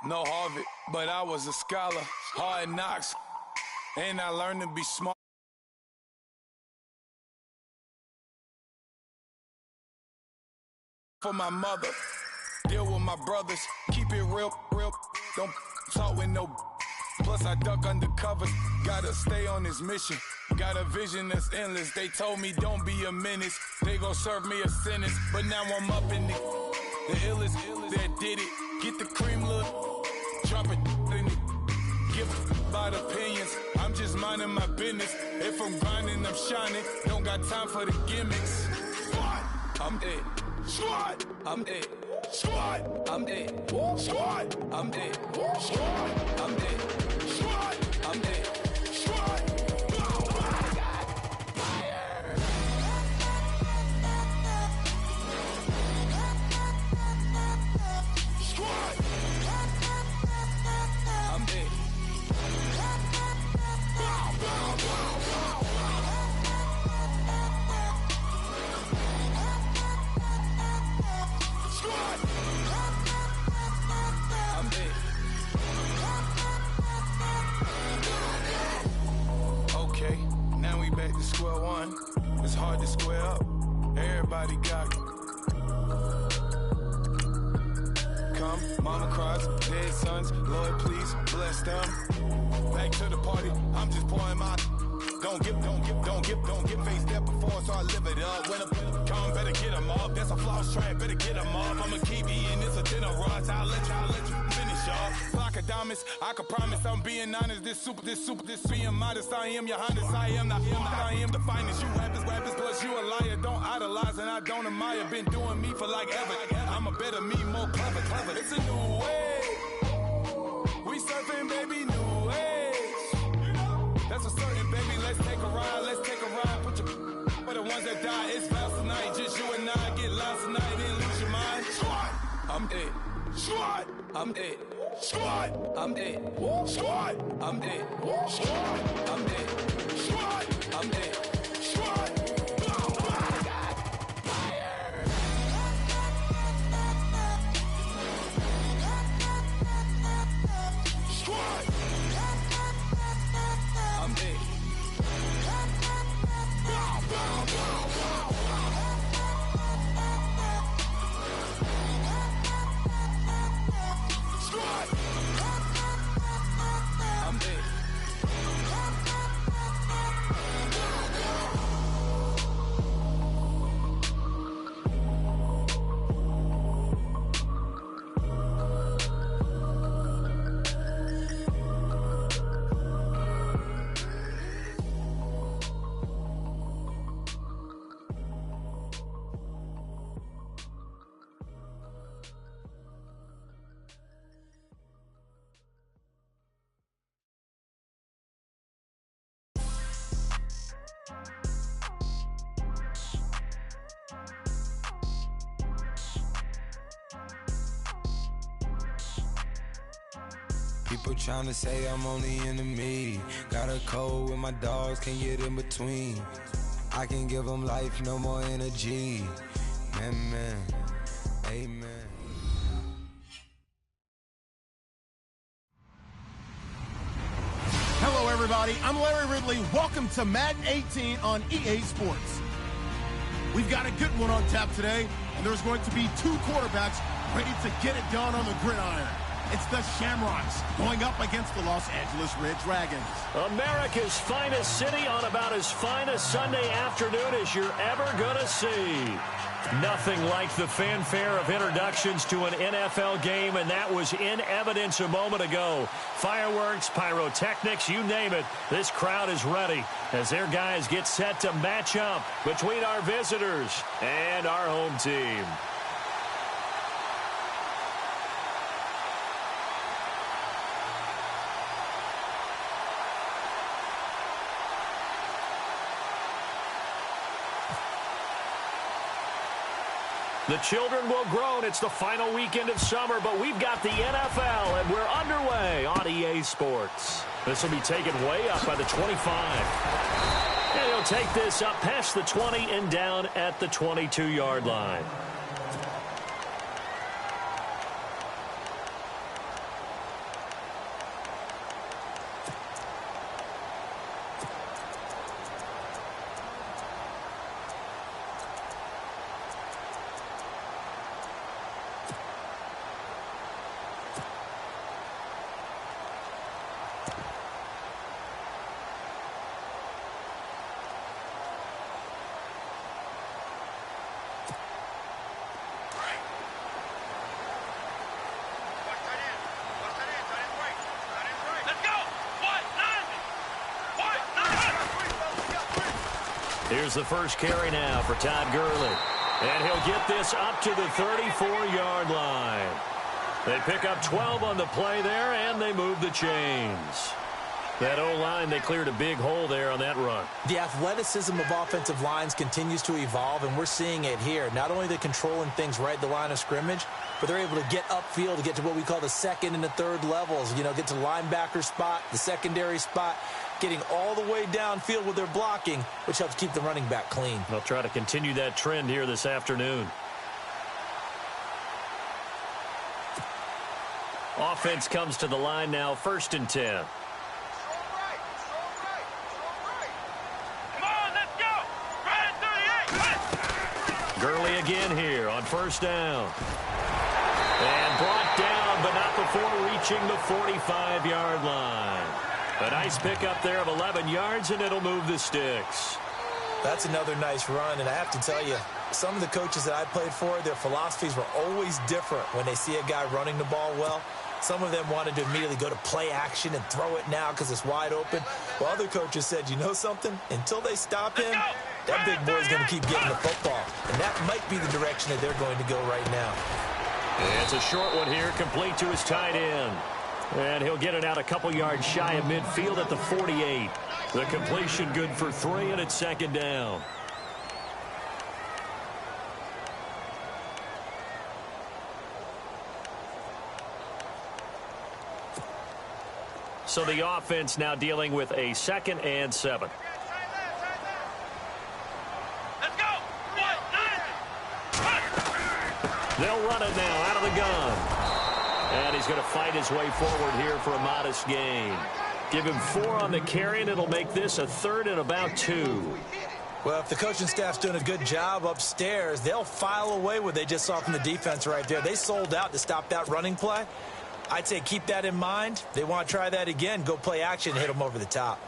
No Harvard, but I was a scholar. Hard knocks, and I learned to be smart. For my mother, deal with my brothers, keep it real, don't talk with no. Plus I duck undercover, gotta stay on this mission. Got a vision that's endless, they told me don't be a menace. They gon' serve me a sentence, but now I'm up in the illest that did it. Get the cream, look, drop it in it. Give about opinions, I'm just minding my business. If I'm grinding, I'm shining, don't got time for the gimmicks. I'm it. Squad, I'm it. Squad, I'm it. Squad, I'm it. Squad, I'm it. Squad, I'm it. Squad. Square one, it's hard to square up. Everybody got it. Come, mama cries, dead sons, Lord please bless them. Back to the party, I'm just pouring my. Don't get face step before, so I live it up. When a come, better get them up. That's a floss track, better get them up. I'ma keep eating, it's a dinner rush. I'll let you finish up. Flock of diamonds, I can promise I'm being honest. This being modest. I am your highness, I am the finest. You rappers, plus you a liar. Don't idolize and I don't admire. Been doing me for like ever. I'm a better me, more clever. It's a new way. We surfing, baby, new age. That's a certain, baby. Let's take a ride. Put your for the ones that die. It's fast tonight. Just you and I get lost tonight and lose your mind. Squad, I'm it. Squad, I'm it. Squad, I'm it. Squad, I'm it. Squad, I'm it. Squad, I'm it. Squad. People tryna say I'm only enemy. Got a cold with my dogs, can't get in between. I can give them life, no more energy. Amen. Amen. Hello, everybody. I'm Larry Ridley. Welcome to Madden 18 on EA Sports. We've got a good one on tap today, and there's going to be two quarterbacks ready to get it done on the gridiron. It's the Shamrocks going up against the Los Angeles Red Dragons. America's finest city on about as fine a Sunday afternoon as you're ever going to see. Nothing like the fanfare of introductions to an NFL game, and that was in evidence a moment ago. Fireworks, pyrotechnics, you name it. This crowd is ready as their guys get set to match up between our visitors and our home team. The children will groan. It's the final weekend of summer, but we've got the NFL, and we're underway on EA Sports. This will be taken way up by the 25. And he'll take this up past the 20 and down at the 22-yard line. Here's the first carry now for Todd Gurley. And he'll get this up to the 34-yard line. They pick up 12 on the play there, and they move the chains. That O-line, they cleared a big hole there on that run. The athleticism of offensive lines continues to evolve, and we're seeing it here. Not only are they controlling things right at the line of scrimmage, but they're able to get upfield to get to what we call the second and the third levels. You know, get to linebacker spot, the secondary spot, getting all the way downfield with their blocking, which helps keep the running back clean. They'll try to continue that trend here this afternoon. Offense comes to the line now, 1st and 10. Gurley again here on 1st down. And brought down, but not before reaching the 45-yard line. A nice pickup there of 11 yards, and it'll move the sticks. That's another nice run, and I have to tell you, some of the coaches that I played for, their philosophies were always different when they see a guy running the ball well. Some of them wanted to immediately go to play action and throw it now because it's wide open. While other coaches said, you know something? Until they stop him, that big boy's going to keep getting the football. And that might be the direction that they're going to go right now. And it's a short one here, complete to his tight end. And he'll get it out a couple yards shy of midfield at the 48. The completion good for 3, and it's 2nd down. So the offense now dealing with a 2nd and 7. They'll run it now out of the gun. And he's going to fight his way forward here for a modest gain. Give him 4 on the carry, and it'll make this a 3rd and about 2. Well, if the coaching staff's doing a good job upstairs, they'll file away what they just saw from the defense right there. They sold out to stop that running play. I'd say keep that in mind. They want to try that again. Go play action and hit them over the top.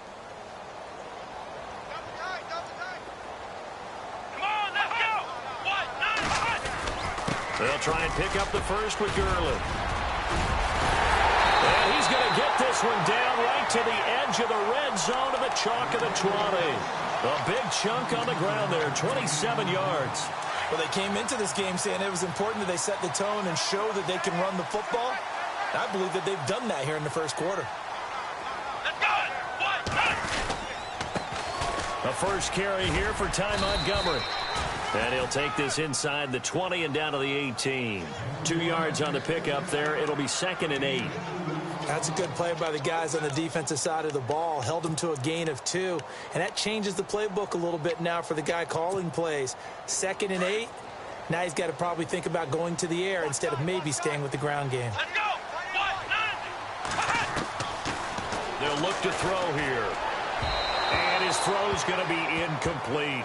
They'll try and pick up the first with Gurley. And he's going to get this one down right to the edge of the red zone of the chalk of the 20. A big chunk on the ground there, 27 yards. Well, they came into this game saying it was important that they set the tone and show that they can run the football. I believe that they've done that here in the first quarter. A first carry here for Ty Montgomery. And he'll take this inside the 20 and down to the 18. 2 yards on the pickup there. It'll be 2nd and 8. That's a good play by the guys on the defensive side of the ball. Held them to a gain of 2. And that changes the playbook a little bit now for the guy calling plays. 2nd and 8. Now he's got to probably think about going to the air instead of maybe staying with the ground game. They'll look to throw here. And his throw's going to be incomplete.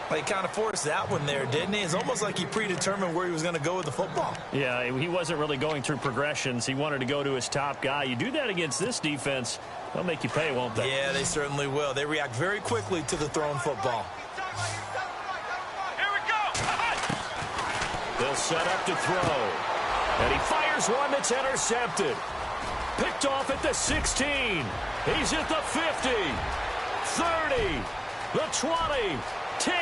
Well, he kind of forced that one there, didn't he? It's almost like he predetermined where he was going to go with the football. Yeah, he wasn't really going through progressions. He wanted to go to his top guy. You do that against this defense, they'll make you pay, won't they? Yeah, they certainly will. They react very quickly to the thrown football. They'll set up to throw. And he fires one that's intercepted. Picked off at the 16. He's at the 50. 30. The 20. 10,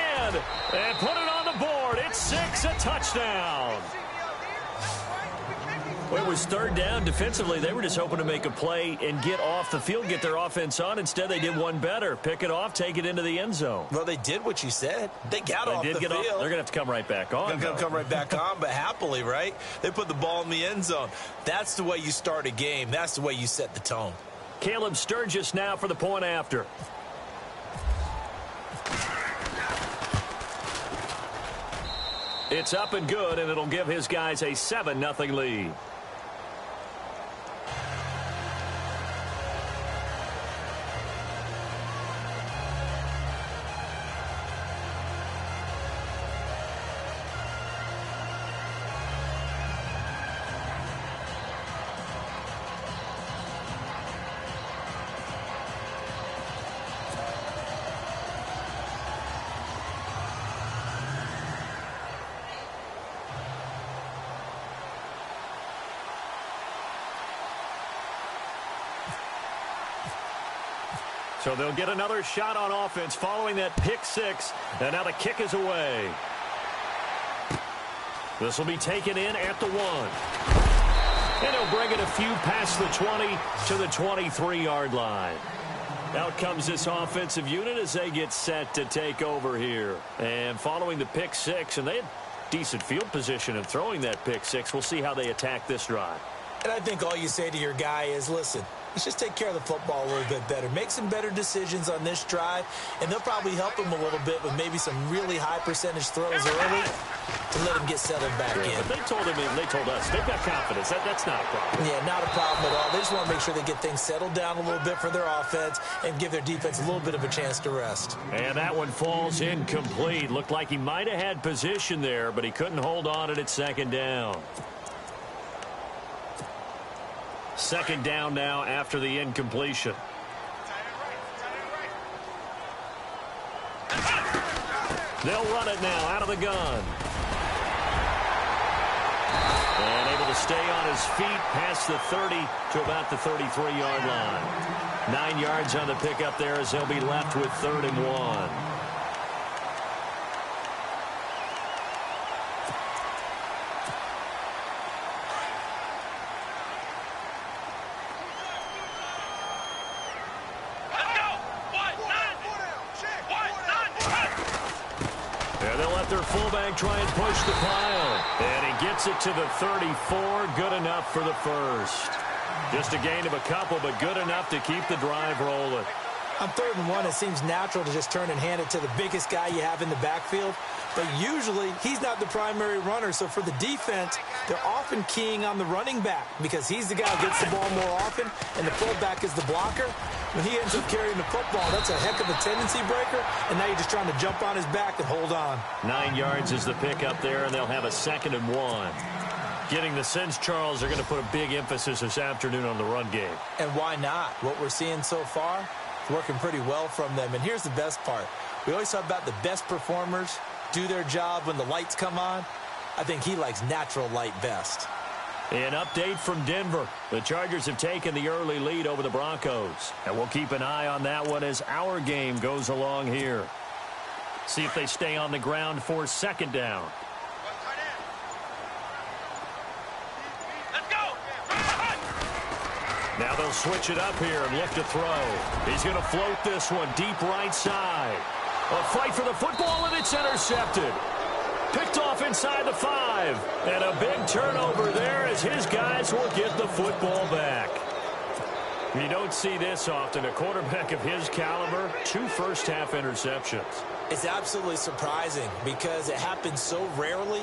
and put it on the board. It's 6, a touchdown. Well, it was 3rd down. Defensively, they were just hoping to make a play and get off the field, get their offense on. Instead, they did one better. Pick it off, take it into the end zone. Well, they did what you said. They got off the field. They're going to have to come right back on. They're going to come right back on, but happily, right? They put the ball in the end zone. That's the way you start a game. That's the way you set the tone. Caleb Sturgis now for the point after. It's up and good, and it'll give his guys a 7-0 lead. So they'll get another shot on offense following that pick six. And now the kick is away. This will be taken in at the 1. And he'll bring it a few past the 20 to the 23-yard line. Out comes this offensive unit as they get set to take over here. And following the pick six, and they had decent field position in throwing that pick six. We'll see how they attack this drive. And I think all you say to your guy is, listen, let's just take care of the football a little bit better. Make some better decisions on this drive, and they'll probably help him a little bit with maybe some really high percentage throws early to let him get settled back in. But they told him, and they told us, they've got confidence. That's not a problem. Yeah, not a problem at all. They just want to make sure they get things settled down a little bit for their offense and give their defense a little bit of a chance to rest. And that one falls incomplete. Looked like he might have had position there, but he couldn't hold on at second down. Second down now after the incompletion. They'll run it now out of the gun. And able to stay on his feet past the 30 to about the 33-yard line. 9 yards on the pickup there as they'll be left with 3rd and 1. Their fullback try and push the pile. And he gets it to the 34. Good enough for the first. Just a gain of a couple, but good enough to keep the drive rolling. On 3rd and 1, it seems natural to just turn and hand it to the biggest guy you have in the backfield. But usually, he's not the primary runner. So for the defense, they're often keying on the running back because he's the guy who gets the ball more often, and the fullback is the blocker. When he ends up carrying the football, that's a heck of a tendency breaker, and now you're just trying to jump on his back and hold on. 9 yards is the pickup there, and they'll have a 2nd and 1. Getting the sense, Charles, they're going to put a big emphasis this afternoon on the run game. And why not? What we're seeing so far is working pretty well from them. And here's the best part. We always talk about the best performers do their job when the lights come on. I think he likes natural light best. An update from Denver. The Chargers have taken the early lead over the Broncos. And we'll keep an eye on that one as our game goes along here. See if they stay on the ground for 2nd down. Now they'll switch it up here and look to throw. He's going to float this one deep right side. A fight for the football, and it's intercepted. Picked off inside the 5. And a big turnover there as his guys will get the football back. You don't see this often. A quarterback of his caliber, 2 first-half interceptions. It's absolutely surprising because it happens so rarely.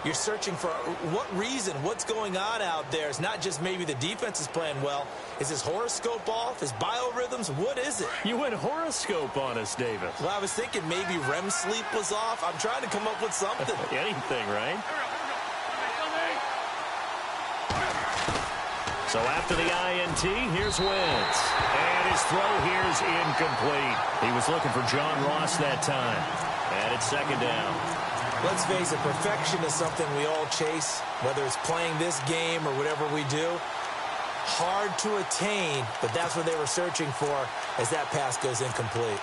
You're searching for what reason, what's going on out there. It's not just maybe the defense is playing well. Is his horoscope off? His biorhythms? What is it? You went horoscope on us, David. Well, I was thinking maybe REM sleep was off. I'm trying to come up with something. Anything, right? So after the INT, here's Wentz. And his throw here is incomplete. He was looking for John Ross that time. And it's 2nd down. Let's face it, perfection is something we all chase, whether it's playing this game or whatever we do. Hard to attain, but that's what they were searching for as that pass goes incomplete.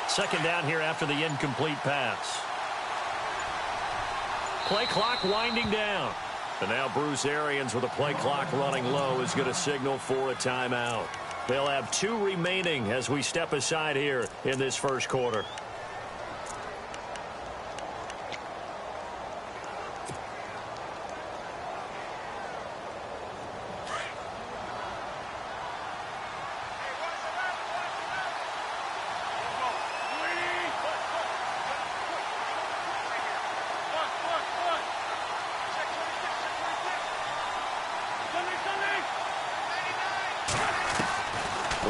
Second down here after the incomplete pass. Play clock winding down. And now Bruce Arians with a play clock running low is going to signal for a timeout. They'll have 2 remaining as we step aside here in this first quarter.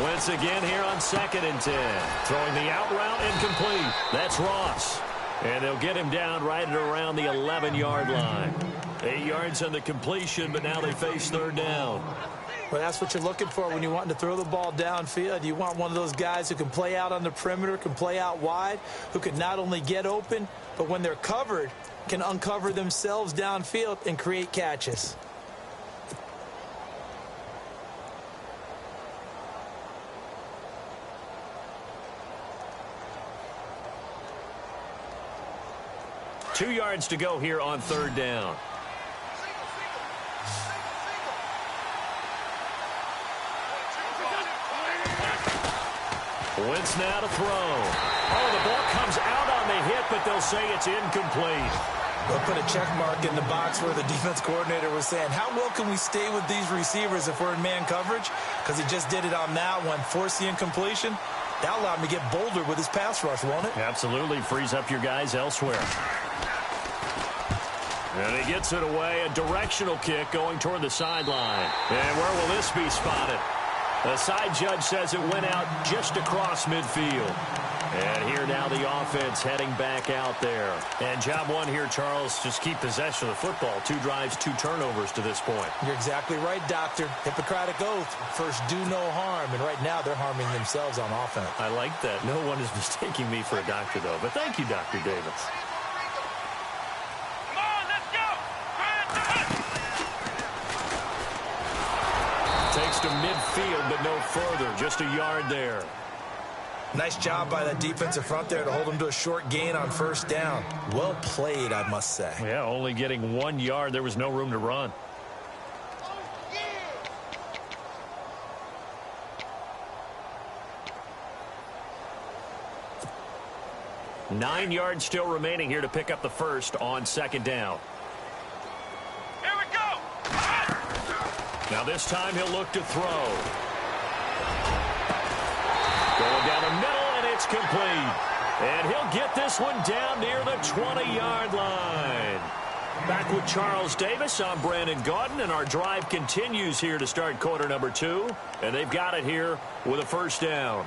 Wentz again here on 2nd and 10. Throwing the out route incomplete. That's Ross. And they'll get him down right at around the 11-yard line. 8 yards on the completion, but now they face 3rd down. Well, that's what you're looking for when you want to throw the ball downfield. You want one of those guys who can play out on the perimeter, can play out wide, who can not only get open, but when they're covered, can uncover themselves downfield and create catches. Two yards to go here on third down. Wentz now to throw. Oh, the ball comes out on the hit, but they'll say it's incomplete. They'll put a check mark in the box where the defense coordinator was saying, how well can we stay with these receivers if we're in man coverage? Because he just did it on that one, forced the incompletion. That allowed him to get bolder with his pass rush, won't it? Absolutely. Frees up your guys elsewhere. And he gets it away. A directional kick going toward the sideline. And where will this be spotted? The side judge says it went out just across midfield. And here now the offense heading back out there. And job one here, Charles, just keep possession of the football. 2 drives, 2 turnovers to this point. You're exactly right, Doctor. Hippocratic oath. First, do no harm. And right now, they're harming themselves on offense. I like that. No one is mistaking me for a doctor, though. But thank you, Dr. Davis. Come on, let's go! Takes to midfield, but no further. Just a yard there. Nice job by that defensive front there to hold him to a short gain on first down. Well played, I must say. Yeah, only getting 1 yard. There was no room to run. Yeah. 9 yards still remaining here to pick up the first on second down. Here we go! Now this time he'll look to throw. Going down the middle, and it's complete. And he'll get this one down near the 20-yard line. Back with Charles Davis, I'm Brandon Gaudin, and our drive continues here to start quarter number 2. And they've got it here with a first down.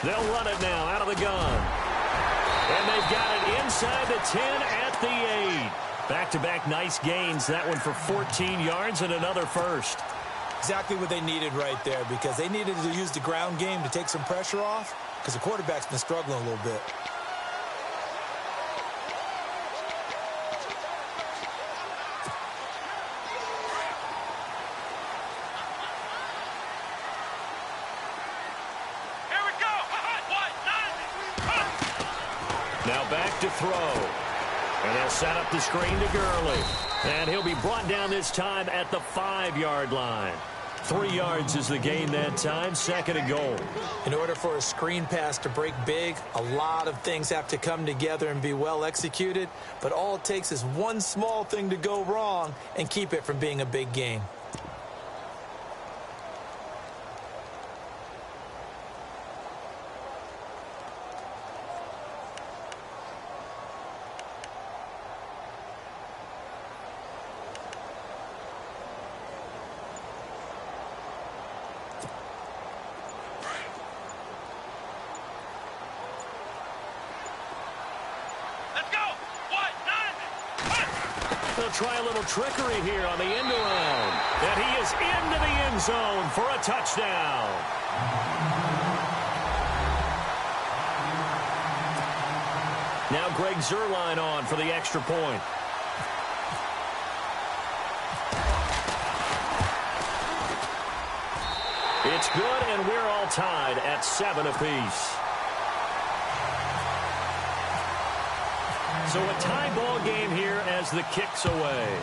They'll run it now out of the gun. And they've got it inside the 10 at the 8. Back-to-back nice gains. That one for 14 yards and another first. Exactly what they needed right there, because they needed to use the ground game to take some pressure off, because the quarterback's been struggling a little bit. Now back to throw. And they'll set up the screen to Gurley. And he'll be brought down this time at the 5-yard line. 3 yards is the gain that time, second and goal. In order for a screen pass to break big, a lot of things have to come together and be well executed. But all it takes is one small thing to go wrong and keep it from being a big gain. They'll try a little trickery here on the end around. And he is into the end zone for a touchdown. Now Greg Zuerlein on for the extra point. It's good, and we're all tied at 7 apiece. So a tie ball game here as the kick's away.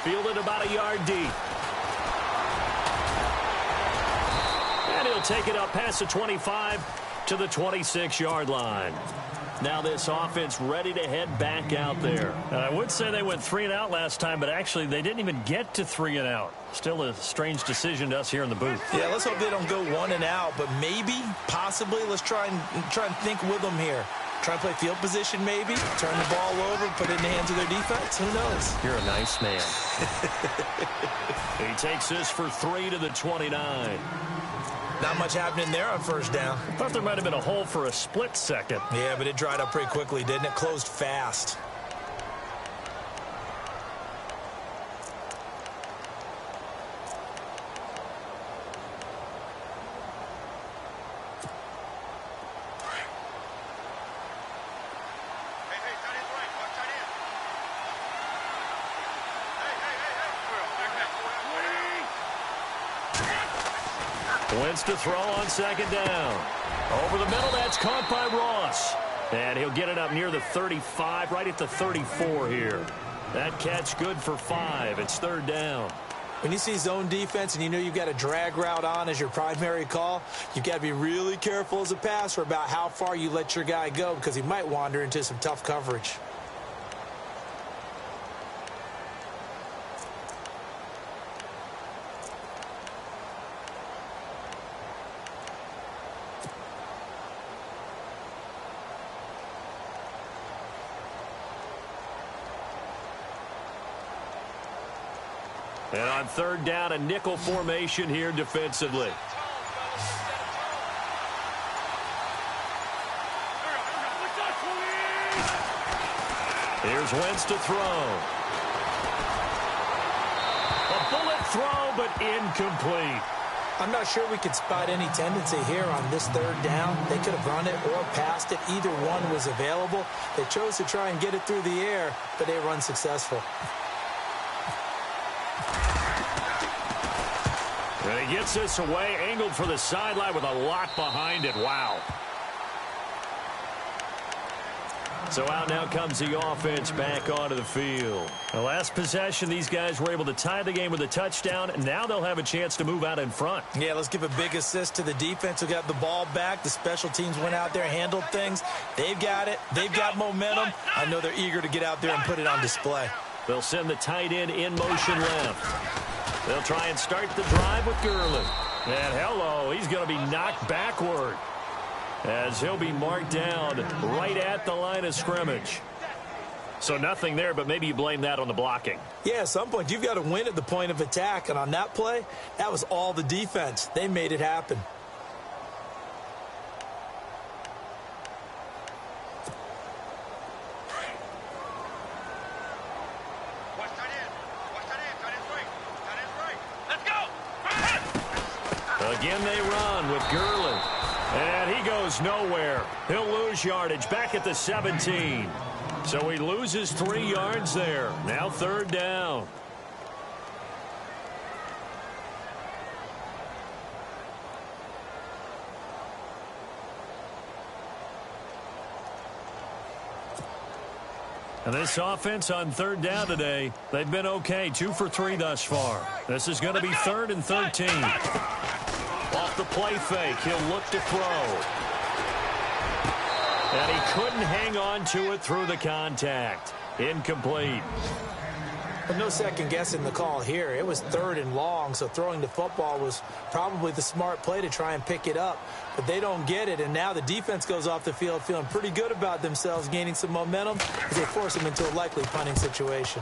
Fielded about a yard deep. And he'll take it up past the 25 to the 26-yard line. Now this offense ready to head back out there. And I would say they went 3 and out last time, but actually they didn't even get to 3 and out. Still a strange decision to us here in the booth. Yeah, let's hope they don't go 1 and out, but maybe, possibly, let's try and think with them here. Try and play field position maybe, turn the ball over, put it in the hands of their defense. Who knows? You're a nice man. He takes this for 3 to the 29. Not much happening there on first down. I thought there might have been a hole for a split second. Yeah, but it dried up pretty quickly, didn't it? Closed fast. Wins to throw on second down. Over the middle, that's caught by Ross. And he'll get it up near the 35, right at the 34 here. That catch good for 5. It's third down. When you see zone defense and you know you've got a drag route on as your primary call, you've got to be really careful as a passer about how far you let your guy go because he might wander into some tough coverage. And on third down, a nickel formation here defensively. Here's Wentz to throw. A bullet throw, but incomplete. I'm not sure we could spot any tendency here on this third down. They could have run it or passed it. Either one was available. They chose to try and get it through the air, but they were unsuccessful. And he gets this away, angled for the sideline with a lot behind it. Wow. So out now comes the offense back onto the field. The last possession, these guys were able to tie the game with a touchdown. Now they'll have a chance to move out in front. Yeah, let's give a big assist to the defense who got the ball back. The special teams went out there, handled things. They've got it. They've got momentum. I know they're eager to get out there and put it on display. They'll send the tight end in motion left. They'll try and start the drive with Gurley. And hello, he's going to be knocked backward as he'll be marked down right at the line of scrimmage. So nothing there, but maybe you blame that on the blocking. Yeah, at some point you've got to win at the point of attack. And on that play, that was all the defense. They made it happen. Again they run with Gurley. And he goes nowhere. He'll lose yardage back at the 17. So he loses 3 yards there. Now third down. And this offense on third down today, they've been okay. 2 for 3 thus far. This is going to be 3rd and 13. Off the play fake, he'll look to throw. And he couldn't hang on to it through the contact. Incomplete. But no second guessing the call here. It was 3rd and long, so throwing the football was probably the smart play to try and pick it up. But they don't get it, and now the defense goes off the field feeling pretty good about themselves, gaining some momentum as they force them into a likely punting situation.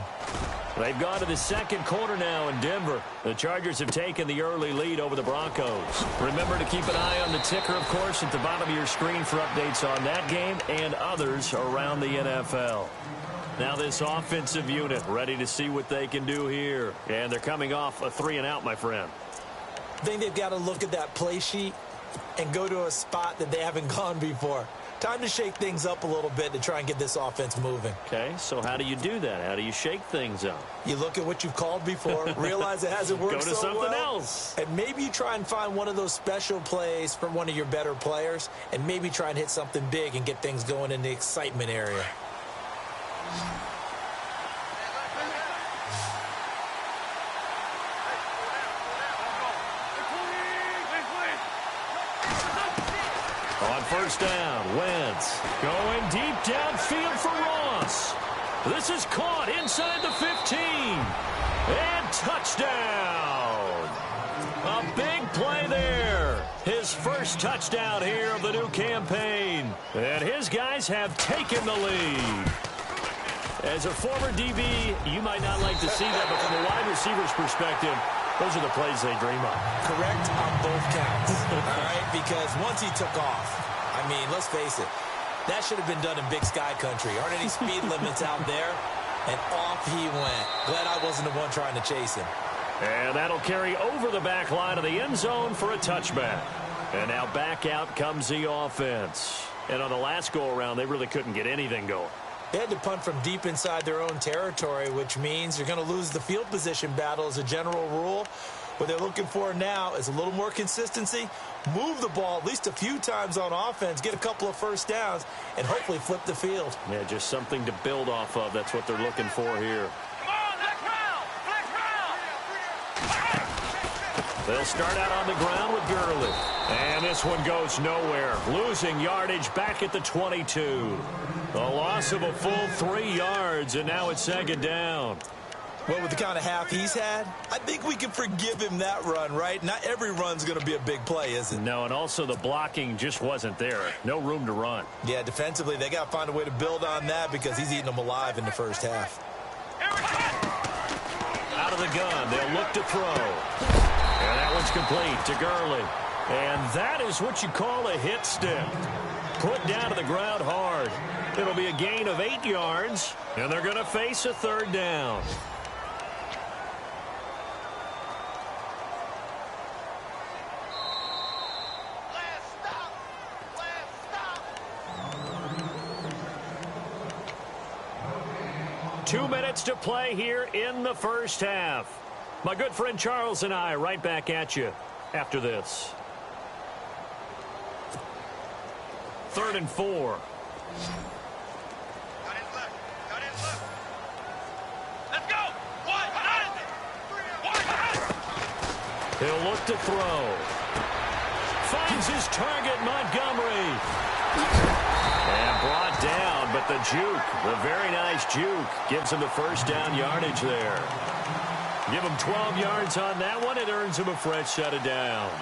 They've gone to the second quarter now in Denver. The Chargers have taken the early lead over the Broncos. Remember to keep an eye on the ticker, of course, at the bottom of your screen for updates on that game and others around the NFL. Now this offensive unit ready to see what they can do here. And they're coming off a 3 and out, my friend. I think they've got to look at that play sheet and go to a spot that they haven't gone before. Time to shake things up a little bit to try and get this offense moving. Okay, so how do you do that? How do you shake things up? You look at what you've called before, realize it hasn't worked so well. Go to something else. And maybe you try and find one of those special plays from one of your better players, and maybe try and hit something big and get things going in the excitement area. On first down. Wentz going deep downfield for Ross. This is caught inside the 15. And touchdown. A big play there. His first touchdown here of the new campaign. And his guys have taken the lead. As a former DB, you might not like to see that, but from a wide receiver's perspective, those are the plays they dream of. Correct on both counts. All right, because once he took off, I mean, let's face it, that should have been done in Big Sky country. Aren't any speed limits out there? And off he went. Glad I wasn't the one trying to chase him. And that'll carry over the back line of the end zone for a touchback. And now back out comes the offense. And on the last go-around, they really couldn't get anything going. They had to punt from deep inside their own territory, which means you're going to lose the field position battle as a general rule. What they're looking for now is a little more consistency, move the ball at least a few times on offense, get a couple of first downs, and hopefully flip the field. Yeah, just something to build off of. That's what they're looking for here. Come on, let's round! They'll start out on the ground with Gurley. And this one goes nowhere. Losing yardage back at the 22. A loss of a full 3 yards, and now it's second down. Well, with the kind of half he's had, I think we can forgive him that run, right? Not every run's going to be a big play, is it? No, and also the blocking just wasn't there. No room to run. Yeah, defensively, they got to find a way to build on that because he's eating them alive in the first half. Out of the gun, they'll look to throw. And that one's complete to Gurley. And that is what you call a hit stick. Put down to the ground hard. It'll be a gain of 8 yards, and they're going to face a third down. Stop! 2 minutes to play here in the first half. My good friend Charles and I right back at you after this. 3rd and 4. Let's go! He'll look to throw. Finds his target, Montgomery. And brought down, but the juke, the very nice juke, gives him the first down yardage there. Give him 12 yards on that one. It earns him a fresh set of downs.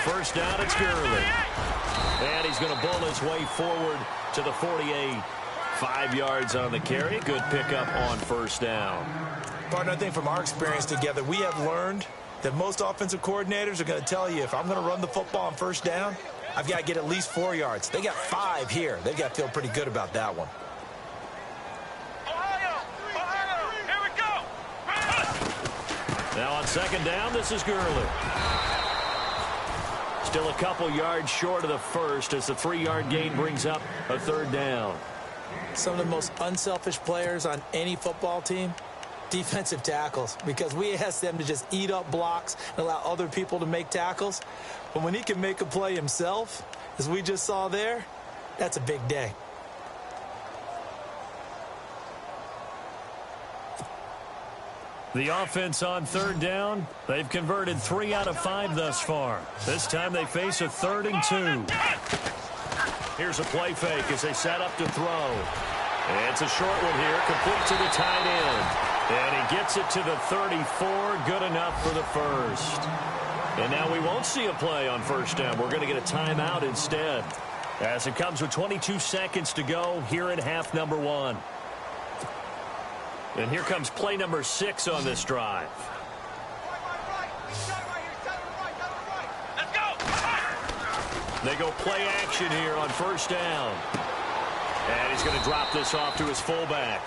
First down, it's Gurley. And he's going to bull his way forward to the 48. 5 yards on the carry. Good pickup on first down. Partner, I think from our experience together, we have learned that most offensive coordinators are going to tell you, if I'm going to run the football on first down, I've got to get at least 4 yards. They got 5 here. They've got to feel pretty good about that one. Ohio! Here we go! Now on second down, this is Gurley. Still a couple yards short of the first as the 3-yard gain brings up a third down. Some of the most unselfish players on any football team, defensive tackles, because we ask them to just eat up blocks and allow other people to make tackles. But when he can make a play himself, as we just saw there, that's a big day. The offense on third down, they've converted 3 out of 5 thus far. This time they face a 3rd and 2. Here's a play fake as they set up to throw. It's a short one here, complete to the tight end. And he gets it to the 34, good enough for the first. And now we won't see a play on first down. We're going to get a timeout instead. As it comes with 22 seconds to go here in half number 1. And here comes play number 6 on this drive. Let's go! They go play action here on first down. And he's going to drop this off to his fullback.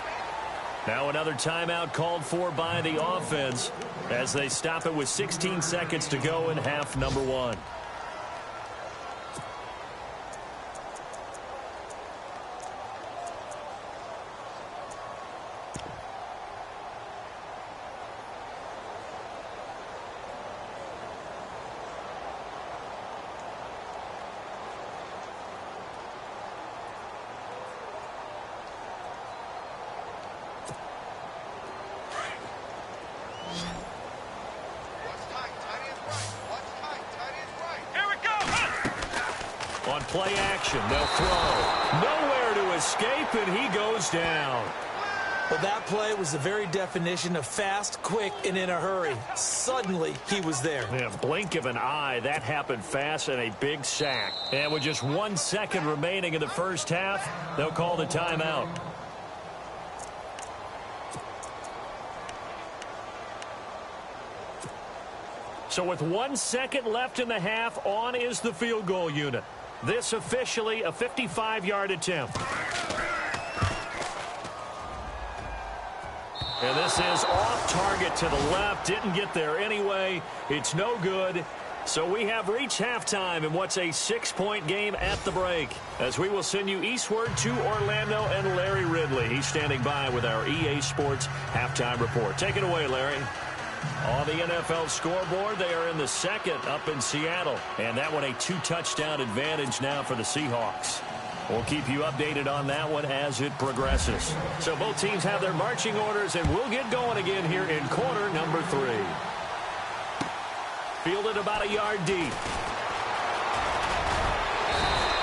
Now another timeout called for by the offense as they stop it with 16 seconds to go in half number 1. play action. They'll throw. Nowhere to escape, and he goes down. Well, that play was the very definition of fast, quick, and in a hurry. Suddenly, he was there. Yeah, blink of an eye, that happened fast, and a big sack. And with just 1 second remaining in the first half, they'll call the timeout. So with 1 second left in the half, on is the field goal unit. This officially a 55-yard attempt. And this is off target to the left. Didn't get there anyway. It's no good. So we have reached halftime in what's a 6-point game at the break. As we will send you eastward to Orlando and Larry Ridley. He's standing by with our EA Sports halftime report. Take it away, Larry. On the NFL scoreboard, they are in the second up in Seattle. And that one a 2-touchdown advantage now for the Seahawks. We'll keep you updated on that one as it progresses. So both teams have their marching orders, and we'll get going again here in quarter number 3. Fielded about a yard deep.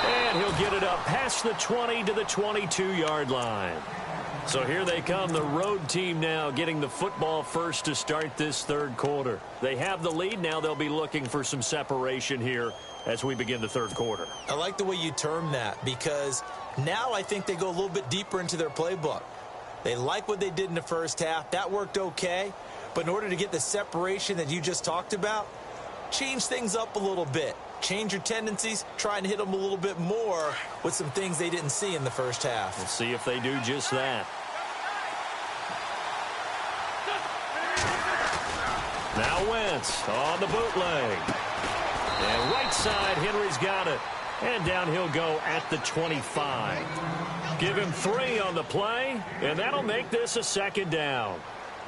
And he'll get it up past the 20 to the 22-yard line. So here they come, the road team now getting the football first to start this third quarter. They have the lead. Now they'll be looking for some separation here as we begin the third quarter. I like the way you term that, because now I think they go a little bit deeper into their playbook. They like what they did in the first half. That worked okay. But in order to get the separation that you just talked about, change things up a little bit. Change your tendencies, try and hit them a little bit more with some things they didn't see in the first half. We'll see if they do just that. Now Wentz on the bootleg. And right side, Henry's got it. And down he'll go at the 25. Give him 3 on the play, and that'll make this a second down.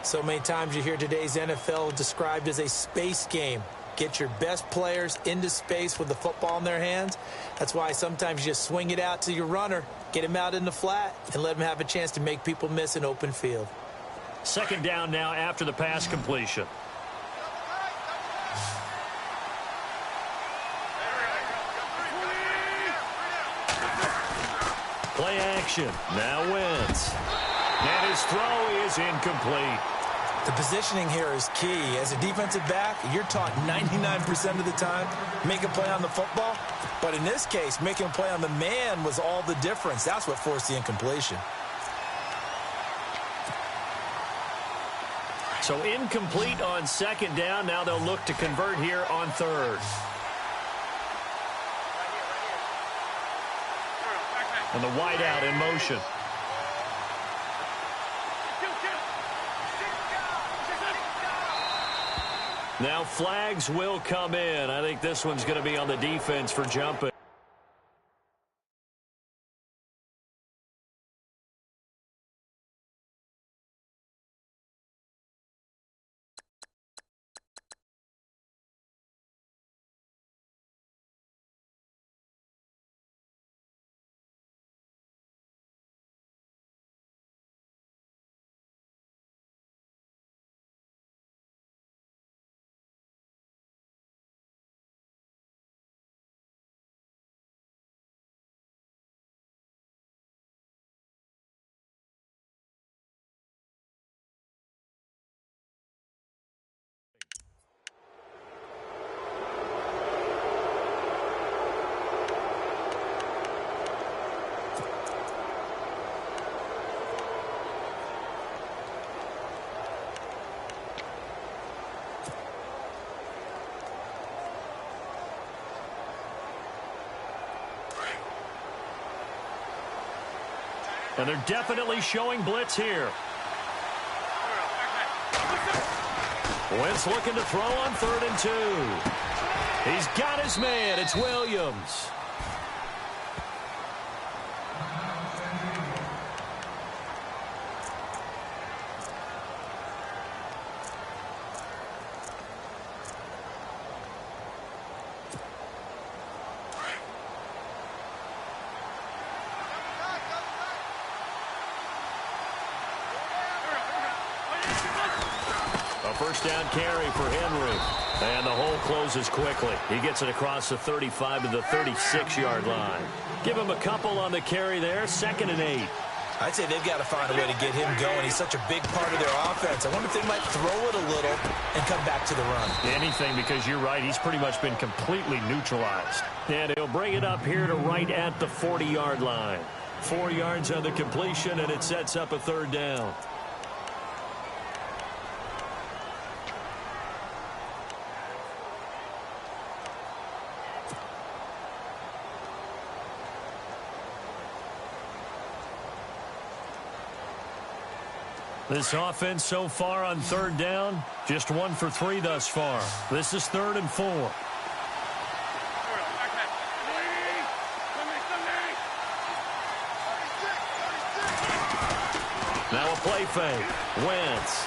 So many times you hear today's NFL described as a space game. Get your best players into space with the football in their hands. That's why sometimes you just swing it out to your runner, get him out in the flat, and let him have a chance to make people miss an open field. Second down now after the pass completion. Play action. Now Wentz. And his throw is incomplete. The positioning here is key. As a defensive back, you're taught 99% of the time, make a play on the football. But in this case, making a play on the man was all the difference. That's what forced the incompletion. So incomplete on second down. Now they'll look to convert here on third. And the wide out in motion. Now flags will come in. I think this one's going to be on the defense for jumping. And they're definitely showing blitz here. Wentz looking to throw on 3rd and 2. He's got his man. It's Williams. first down carry for Henry. And the hole closes quickly. He gets it across the 35 to the 36-yard line. Give him a couple on the carry there. 2nd and 8. I'd say they've got to find a way to get him going. He's such a big part of their offense. I wonder if they might throw it a little and come back to the run. Anything, because you're right. He's pretty much been completely neutralized. And he'll bring it up here to right at the 40-yard line. 4 yards on the completion, and it sets up a 3rd down. This offense so far on 3rd down, just 1 for 3 thus far. This is 3rd and 4. Now a play fake. Wentz.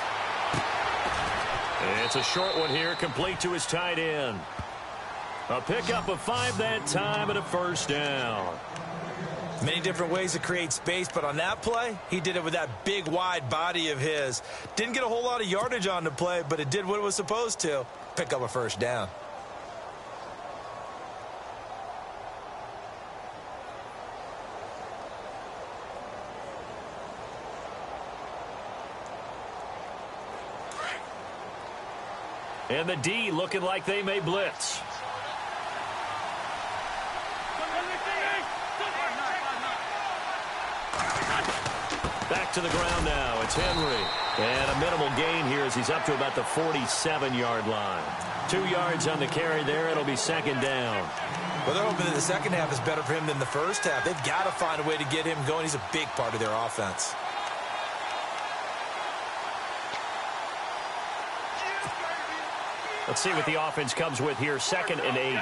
It's a short one here, complete to his tight end. A pickup of 5 that time and a 1st down. Many different ways to create space, but on that play, he did it with that big, wide body of his. Didn't get a whole lot of yardage on the play, but it did what it was supposed to. Pick up a 1st down. And the D looking like they may blitz. Back to the ground now. It's Henry. And a minimal gain here as he's up to about the 47-yard line. 2 yards on the carry there. It'll be 2nd down. Well, they're hoping that the second half is better for him than the first half. They've got to find a way to get him going. He's a big part of their offense. Let's see what the offense comes with here. 2nd and 8.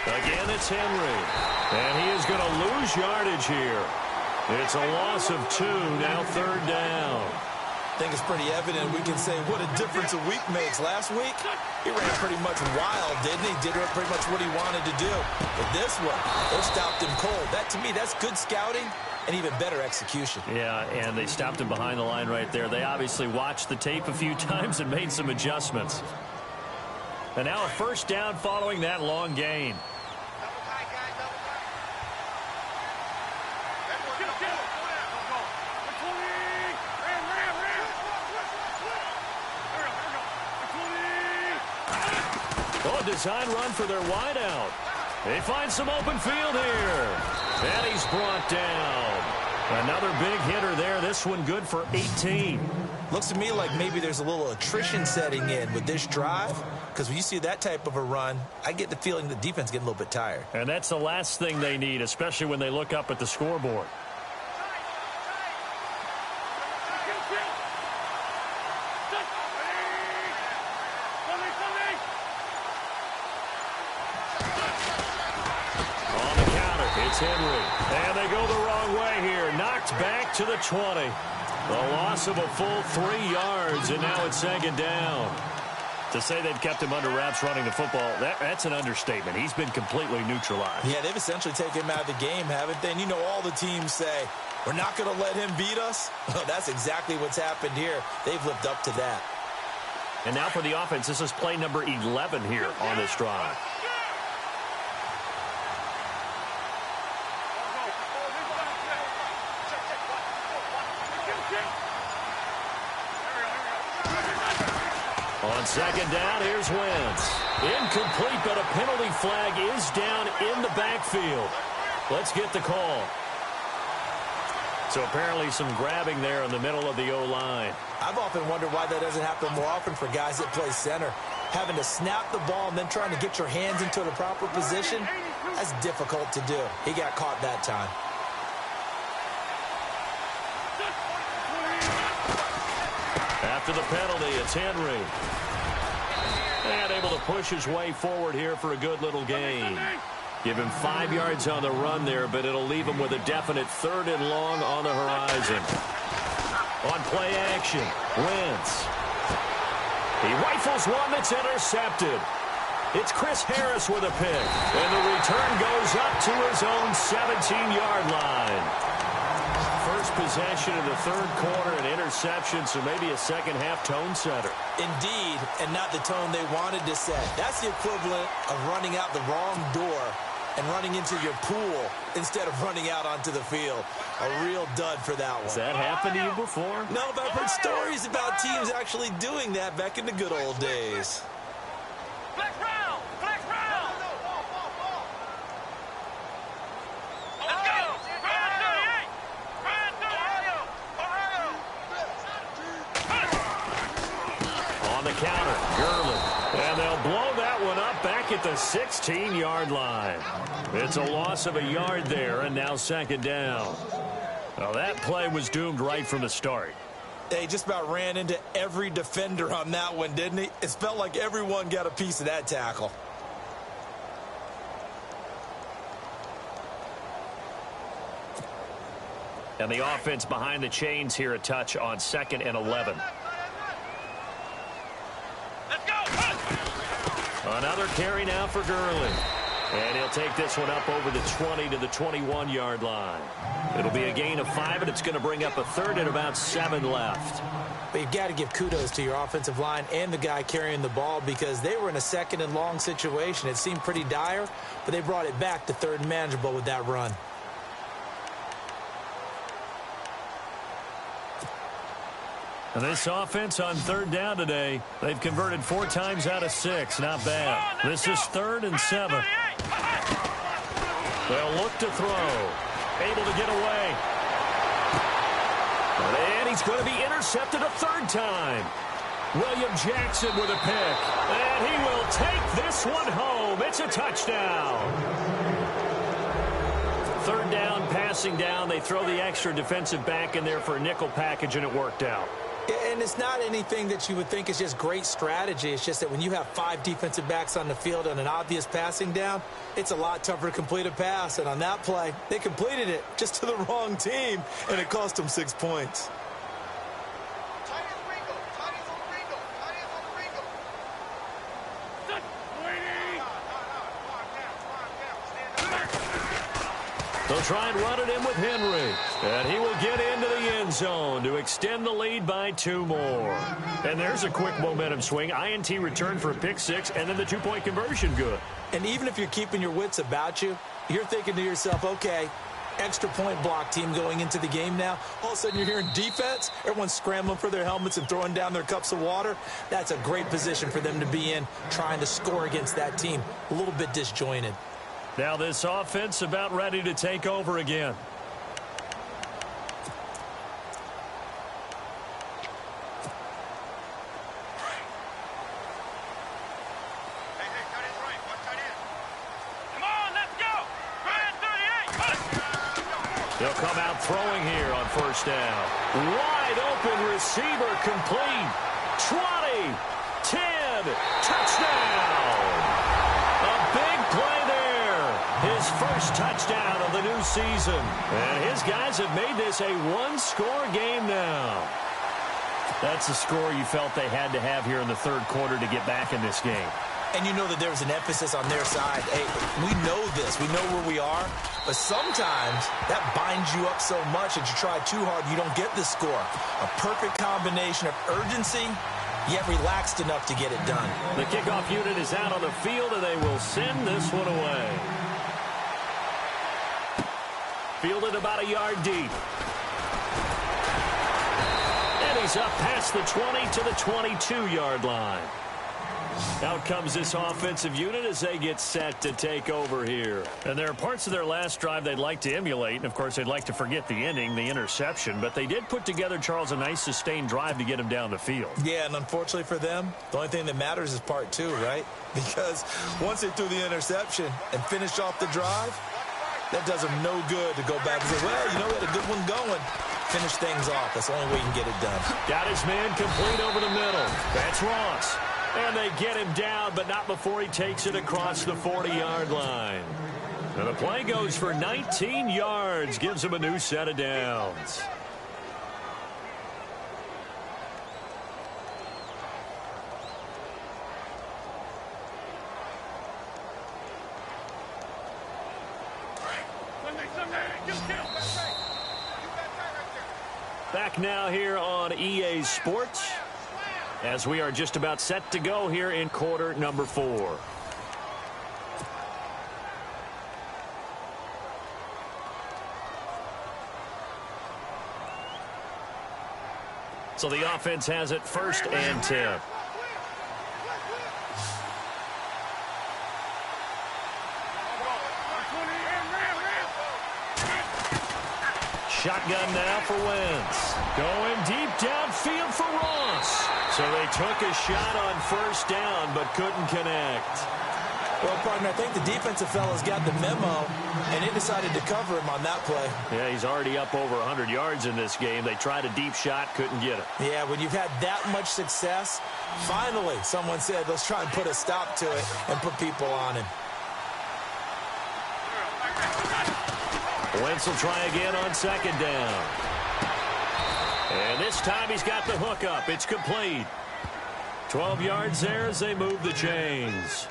Again, it's Henry. And he is going to lose yardage here. It's a loss of 2, now 3rd down. I think it's pretty evident. We can say what a difference a week makes. Last week, he ran pretty much wild, didn't he? Did pretty much what he wanted to do. But this one, they stopped him cold. That, to me, that's good scouting and even better execution. Yeah, and they stopped him behind the line right there. They obviously watched the tape a few times and made some adjustments. And now a 1st down following that long gain. Oh, a design run for their wideout. They find some open field here. And he's brought down. Another big hitter there. This one good for 18. Looks to me like maybe there's a little attrition setting in with this drive. Because when you see that type of a run, I get the feeling the defense getting a little bit tired. And that's the last thing they need, especially when they look up at the scoreboard. It's Henry. And they go the wrong way here. Knocked back to the 20. The loss of a full 3 yards, and now it's 2nd down. To say they've kept him under wraps running the football, that's an understatement. He's been completely neutralized. Yeah, they've essentially taken him out of the game, haven't they? And you know all the teams say, we're not going to let him beat us. Well, that's exactly what's happened here. They've lived up to that. And now for the offense, this is play number 11 here on this drive. On 2nd down, here's Wentz. Incomplete, but a penalty flag is down in the backfield. Let's get the call. So apparently some grabbing there in the middle of the O-line. I've often wondered why that doesn't happen more often for guys that play center. Having to snap the ball and then trying to get your hands into the proper position, that's difficult to do. He got caught that time. After the penalty, it's Henry. And able to push his way forward here for a good little gain. Give him 5 yards on the run there, but it'll leave him with a definite 3rd and long on the horizon. On play action, Wentz. He rifles one that's intercepted. It's Chris Harris with a pick. And the return goes up to his own 17-yard line. first possession of the third quarter, an interception, so maybe a second-half tone setter. Indeed, and not the tone they wanted to set. That's the equivalent of running out the wrong door and running into your pool instead of running out onto the field. A real dud for that one. Has that happened to you before? No, but I've heard stories about teams actually doing that back in the good old days. Flex round! Flex round! Let's go! Brand 38! Brand 38! Ohio! On the counter, Gurley. And they'll blow that one up back at the 16-yard line. It's a loss of a yard there, and now second down. Well, that play was doomed right from the start. They just about ran into every defender on that one, didn't he? It felt like everyone got a piece of that tackle. And the offense behind the chains here a touch on 2nd and 11. Let's go! Another carry now for Gurley. And he'll take this one up over the 20 to the 21-yard line. It'll be a gain of 5, and it's going to bring up a third and about 7 left. But you've got to give kudos to your offensive line and the guy carrying the ball because they were in a 2nd and long situation. It seemed pretty dire, but they brought it back to 3rd and manageable with that run. And this offense on 3rd down today, they've converted 4 times out of 6. Not bad. This is 3rd and 7. They'll look to throw. Able to get away. And he's going to be intercepted a 3rd time. William Jackson with a pick. And he will take this one home. It's a touchdown. 3rd down, passing down. They throw the extra defensive back in there for a nickel package, and it worked out. And it's not anything that you would think is just great strategy. It's just that when you have 5 defensive backs on the field on an obvious passing down, it's a lot tougher to complete a pass. And on that play, they completed it just to the wrong team, and it cost them 6 points. They'll try and run it in with Henry. And he will get into the end zone to extend the lead by 2 more. And there's a quick momentum swing. INT return for a pick 6, and then the 2-point conversion good. And even if you're keeping your wits about you, you're thinking to yourself, okay, extra point block team going into the game now. All of a sudden you're hearing defense. Everyone's scrambling for their helmets and throwing down their cups of water. That's a great position for them to be in, trying to score against that team. A little bit disjointed. Now this offense about ready to take over again. They'll come out throwing here on 1st down. Wide open receiver complete. 20, 10, touchdown. A big play there. His first touchdown of the new season. And his guys have made this a 1-score game now. That's the score you felt they had to have here in the 3rd quarter to get back in this game. And you know that there was an emphasis on their side. Hey, we know this. We know where we are. But sometimes that binds you up so much that you try too hard, you don't get the score. A perfect combination of urgency, yet relaxed enough to get it done. The kickoff unit is out on the field, and they will send this one away. Fielded about a yard deep. And he's up past the 20 to the 22-yard line. Out comes this offensive unit as they get set to take over here. And there are parts of their last drive they'd like to emulate. And, of course, they'd like to forget the ending, the interception. But they did put together, Charles, a nice sustained drive to get him down the field. Yeah, and unfortunately for them, the only thing that matters is part 2, right? Because once they threw the interception and finished off the drive, that does them no good to go back and say, well, you know, we had a good one going. Finish things off. That's the only way you can get it done. Got his man complete over the middle. That's Ross. And they get him down, but not before he takes it across the 40-yard line. And the play goes for 19 yards, gives him a new set of downs. Back now here on EA Sports as we are just about set to go here in quarter number 4. So the offense has it 1st and 10. Shotgun now for Wentz. Going deep downfield for Ross. So they took a shot on 1st down but couldn't connect. Well, partner, I think the defensive fellas got the memo, and they decided to cover him on that play. Yeah, he's already up over 100 yards in this game. They tried a deep shot, couldn't get it. Yeah, when you've had that much success, finally someone said, let's try and put a stop to it and put people on him. Wentz will try again on 2nd down. And this time he's got the hook up. It's complete. 12 yards there as they move the chains.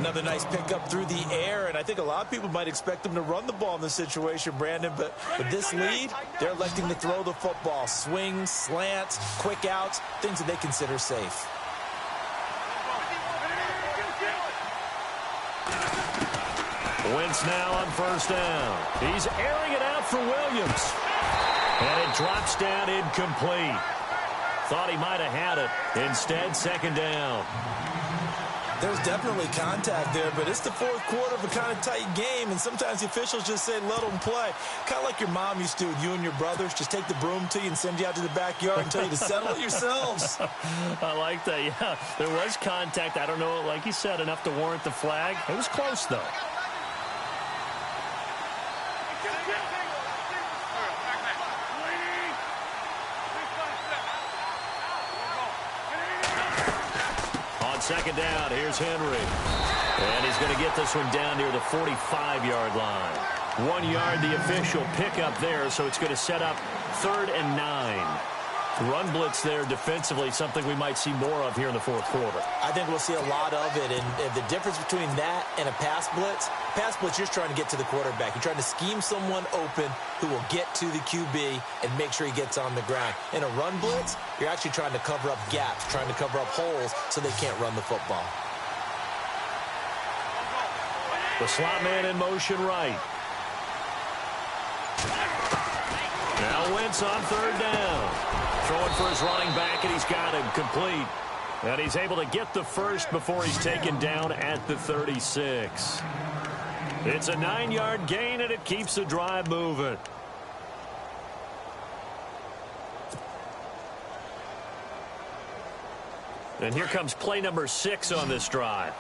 Another nice pickup through the air, and I think a lot of people might expect them to run the ball in this situation, Brandon, but with this lead, they're electing to throw the football. Swings, slants, quick outs, things that they consider safe. Wentz now on 1st down. He's airing it out for Williams. And it drops down incomplete. Thought he might have had it. Instead, 2nd down. There's definitely contact there, but it's the 4th quarter of a kind of tight game, and sometimes the officials just say, let them play. Kind of like your mom used to with you and your brothers. Just take the broom to you and send you out to the backyard and tell you to settle it yourselves. I like that, yeah. There was contact. I don't know, like you said, enough to warrant the flag. It was close, though. On 2nd down, here's Henry. And he's going to get this one down near the 45-yard line. 1 yard, the official pickup there, so it's going to set up 3rd and 9. Run blitz there defensively, something we might see more of here in the 4th quarter. I think we'll see a lot of it, and the difference between that and a pass blitz, you're just trying to get to the quarterback. You're trying to scheme someone open who will get to the QB and make sure he gets on the ground. In a run blitz, you're actually trying to cover up gaps, trying to cover up holes so they can't run the football. The slot man in motion right. Now Wentz on 3rd down. Throwing for his running back, and he's got him complete. And he's able to get the first before he's taken down at the 36. It's a 9-yard gain, and it keeps the drive moving. And here comes play number 6 on this drive.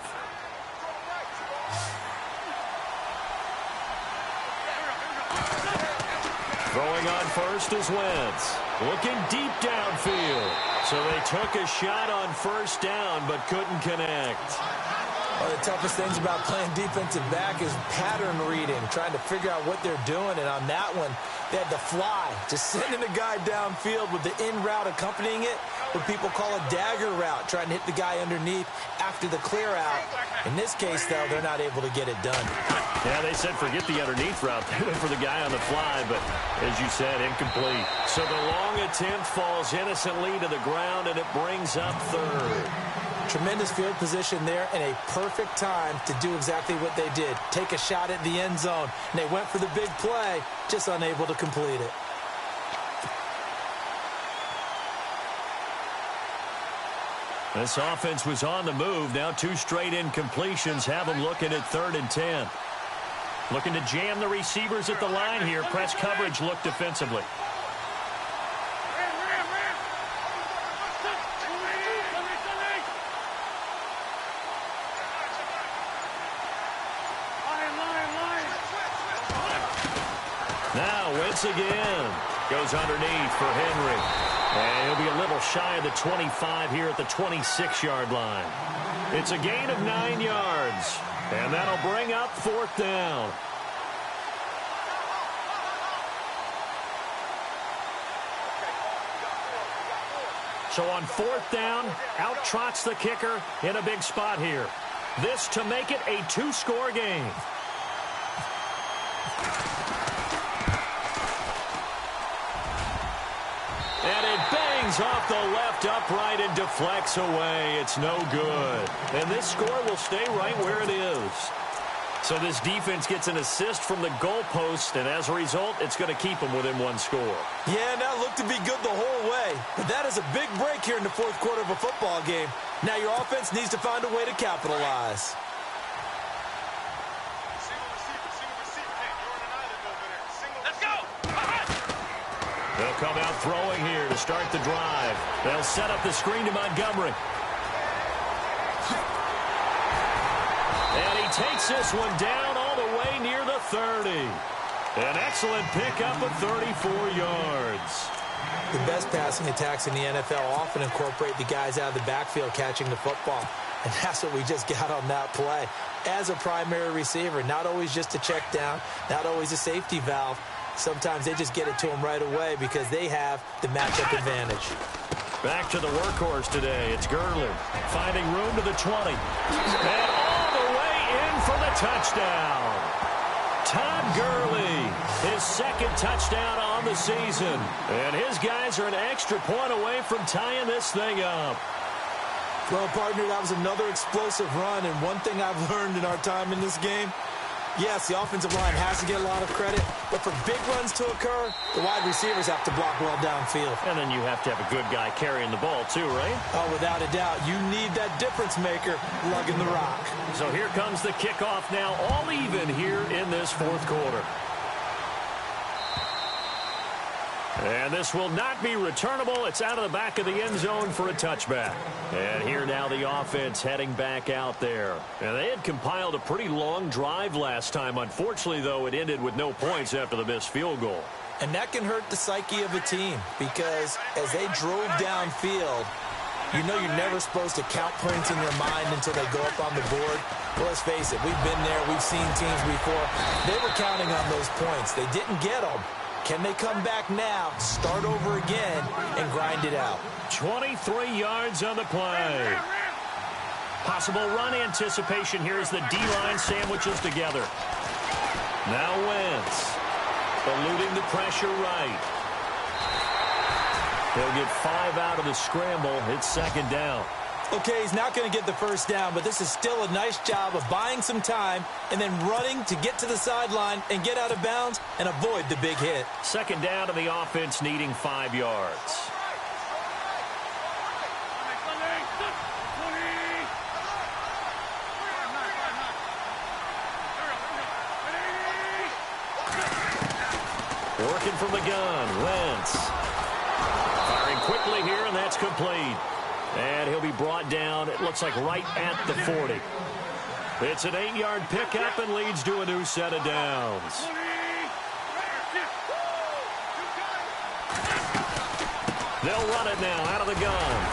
Throwing on 1st is Wentz. Looking deep downfield. So they took a shot on 1st down, but couldn't connect. One of the toughest things about playing defensive back is pattern reading, trying to figure out what they're doing. And on that one, they had to fly, just sending a guy downfield with the in route accompanying it, what people call a dagger route, trying to hit the guy underneath after the clear out. In this case, though, they're not able to get it done. Yeah, they said forget the underneath route. They went for the guy on the fly, but as you said, incomplete. So the long attempt falls innocently to the ground, and it brings up 3rd. Tremendous field position there and a perfect time to do exactly what they did. Take a shot at the end zone. And they went for the big play, just unable to complete it. This offense was on the move. Now 2 straight incompletions have them looking at 3rd and 10. Looking to jam the receivers at the line here. Press coverage look defensively. Now Wentz again. Goes underneath for Henry. And he'll be a little shy of the 25 here at the 26-yard line. It's a gain of 9 yards. And that'll bring up 4th down. So on 4th down, out trots the kicker in a big spot here. This to make it a 2-score game. Lands off the left upright and deflects away. It's no good. And this score will stay right where it is. So this defense gets an assist from the goalpost, and as a result, it's going to keep them within one score. Yeah, that looked to be good the whole way. But that is a big break here in the fourth quarter of a football game. Now your offense needs to find a way to capitalize. Let's go. They'll come out throwing here to start the drive. They'll set up the screen to Montgomery. And he takes this one down all the way near the 30. An excellent pickup of 34 yards. The best passing attacks in the NFL often incorporate the guys out of the backfield catching the football. And that's what we just got on that play. As a primary receiver, not always just a check down, not always a safety valve. Sometimes they just get it to them right away because they have the matchup advantage. Back to the workhorse today. It's Gurley finding room to the 20. And all the way in for the touchdown. Todd Gurley, his second touchdown on the season. And his guys are an extra point away from tying this thing up. Well, partner, that was another explosive run. And one thing I've learned in our time in this game, yes, the offensive line has to get a lot of credit, but for big runs to occur, the wide receivers have to block well downfield. And then you have to have a good guy carrying the ball too, right? Oh, without a doubt. You need that difference maker lugging the rock. So here comes the kickoff now, all even here in this fourth quarter. And this will not be returnable. It's out of the back of the end zone for a touchback. And here now the offense heading back out there. And they had compiled a pretty long drive last time. Unfortunately, though, it ended with no points after the missed field goal. And that can hurt the psyche of a team because as they drove downfield, you know you're never supposed to count points in your mind until they go up on the board. Well, let's face it, we've been there. We've seen teams before. They were counting on those points. They didn't get them. Can they come back now, start over again, and grind it out? 23 yards on the play. Possible run anticipation here as the D-line sandwiches together. Now Wentz, eluding the pressure right. He'll get 5 out of the scramble. It's second down. Okay, he's not going to get the first down, but this is still a nice job of buying some time and then running to get to the sideline and get out of bounds and avoid the big hit. Second down to the offense needing 5 yards. Working from the gun, Wentz. Firing quickly here, and that's complete. And he'll be brought down, it looks like right at the 40. It's an 8-yard pickup and leads to a new set of downs. They'll run it now out of the gun.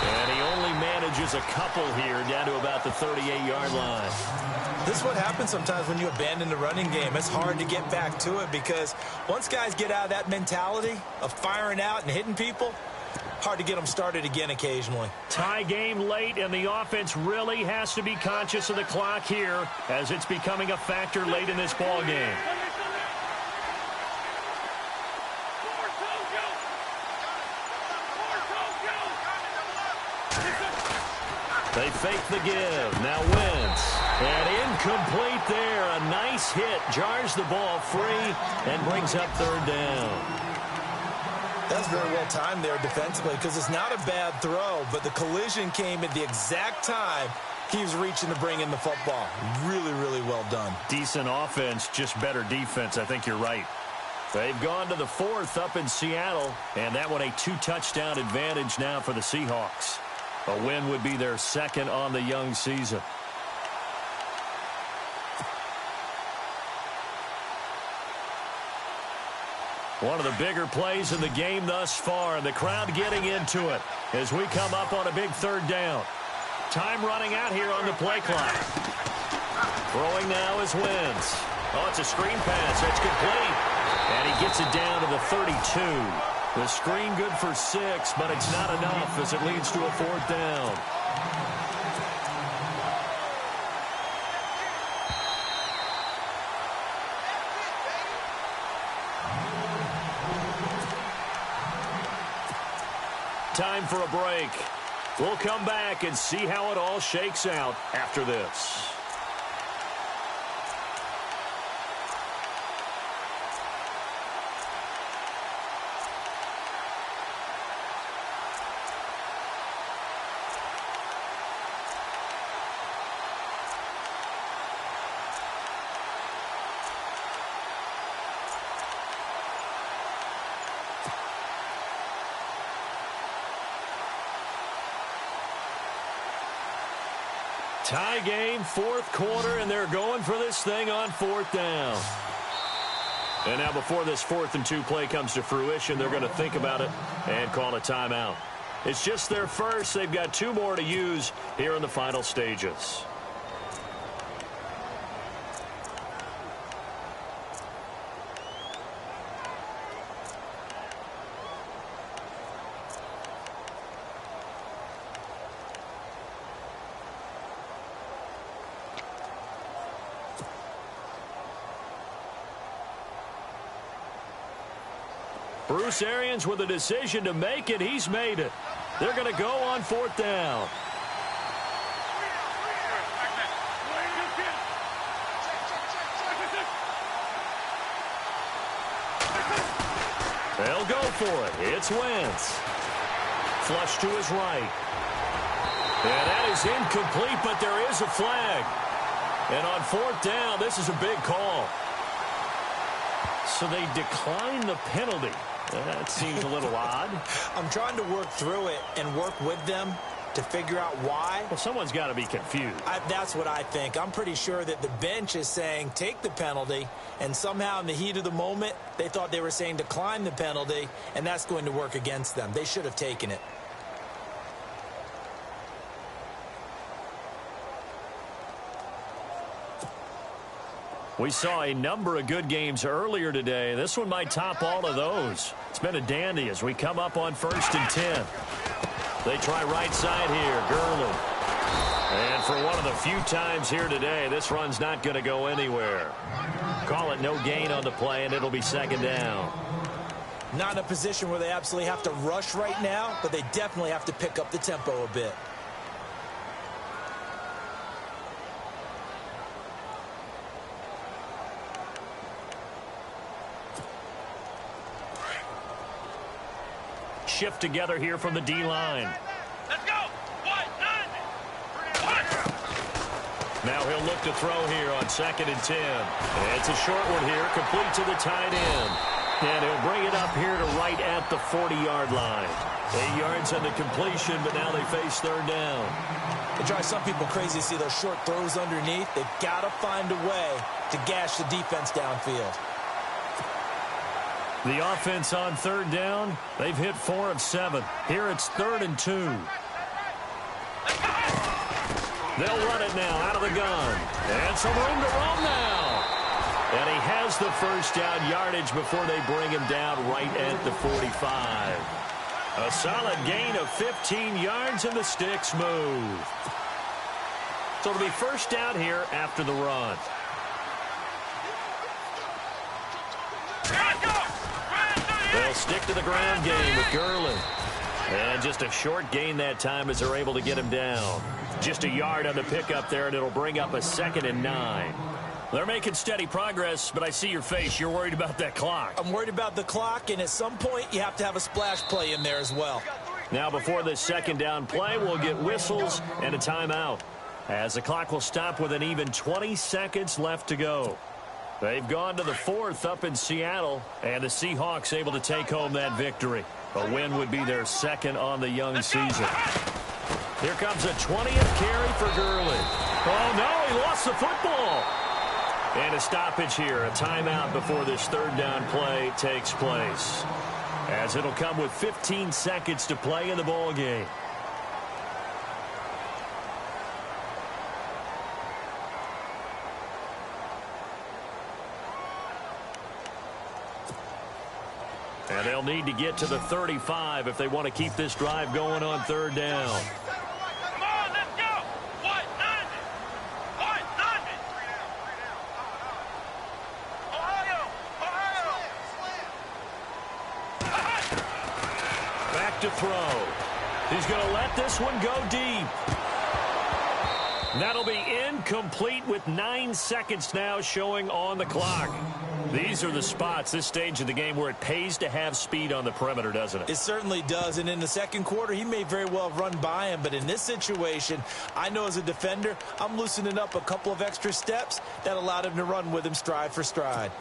And he only manages a couple here down to about the 38-yard line. This is what happens sometimes when you abandon the running game. It's hard to get back to it because once guys get out of that mentality of firing out and hitting people, hard to get them started again occasionally. Tie game late, and the offense really has to be conscious of the clock here as it's becoming a factor late in this ball game. They fake the give. Now Wentz. And incomplete there. A nice hit. Jars the ball free and brings up third down. That's very well timed there defensively because it's not a bad throw, but the collision came at the exact time he was reaching to bring in the football. Really, really well done. Decent offense, just better defense. I think you're right. They've gone to the fourth up in Seattle, and that one a 2-touchdown advantage now for the Seahawks. A win would be their second on the young season. One of the bigger plays in the game thus far, and the crowd getting into it as we come up on a big third down. Time running out here on the play clock. Throwing now is Wentz. Oh, it's a screen pass. It's complete. And he gets it down to the 32. The screen good for 6, but it's not enough as it leads to a fourth down. Time for a break. We'll come back and see how it all shakes out after this. Tie game, fourth quarter, and they're going for this thing on fourth down. And now before this 4th and 2 play comes to fruition, they're going to think about it and call a timeout. It's just their first. They've got 2 more to use here in the final stages. Bruce Arians with a decision to make it. He's made it. They're going to go on 4th down. They'll go for it. It's Wentz. Flush to his right. And that is incomplete, but there is a flag. And on 4th down, this is a big call. So they decline the penalty. That seems a little odd. I'm trying to work through it and work with them to figure out why. Well, someone's got to be confused. That's what I think. I'm pretty sure that the bench is saying take the penalty, and somehow in the heat of the moment, they thought they were saying decline the penalty, and that's going to work against them. They should have taken it. We saw a number of good games earlier today. This one might top all of those. It's been a dandy as we come up on 1st and 10. They try right side here, Gurley. And for one of the few times here today, this run's not going to go anywhere. Call it no gain on the play, and it'll be 2nd down. Not in a position where they absolutely have to rush right now, but they definitely have to pick up the tempo a bit. Shift together here from the D-line. Let's go. What? Now he'll look to throw here on 2nd and 10. It's a short one here, complete to the tight end. And he'll bring it up here to right at the 40-yard line. 8 yards on the completion, but now they face 3rd down. It drives some people crazy to see those short throws underneath. They've got to find a way to gash the defense downfield. The offense on 3rd down, they've hit 4 of 7. Here it's 3rd and 2. They'll run it now out of the gun. And some room to roam now. And he has the first down yardage before they bring him down right at the 45. A solid gain of 15 yards, and the sticks move. So it'll be 1st down here after the run. They'll stick to the ground game with Gurley. And just a short gain that time as they're able to get him down. Just a yard on the pickup there, and it'll bring up a 2nd and 9. They're making steady progress, but I see your face. You're worried about that clock. I'm worried about the clock, and at some point you have to have a splash play in there as well. Now before this 2nd down play, we'll get whistles and a timeout, as the clock will stop with an even 20 seconds left to go. They've gone to the 4th up in Seattle, and the Seahawks able to take home that victory. A win would be their 2nd on the young season. Here comes a 20th carry for Gurley. Oh, no, he lost the football. And a stoppage here, a timeout before this 3rd down play takes place, as it'll come with 15 seconds to play in the ball game. And they'll need to get to the 35 if they want to keep this drive going on 3rd down. Come on, let's go. What? Back to throw. He's going to let this one go deep. That'll be incomplete with 9 seconds now showing on the clock. These are the spots, this stage of the game, where it pays to have speed on the perimeter, doesn't it? It certainly does, and in the second quarter, he may very well run by him, but in this situation, I know as a defender, I'm loosening up a couple of extra steps that allowed him to run with him stride for stride.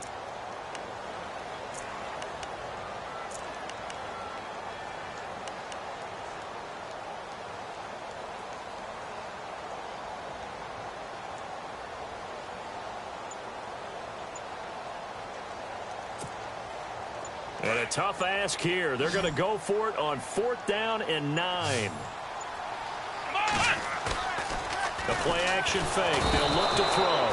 And a tough ask here. They're going to go for it on 4th down and 9. The play action fake. They'll look to throw.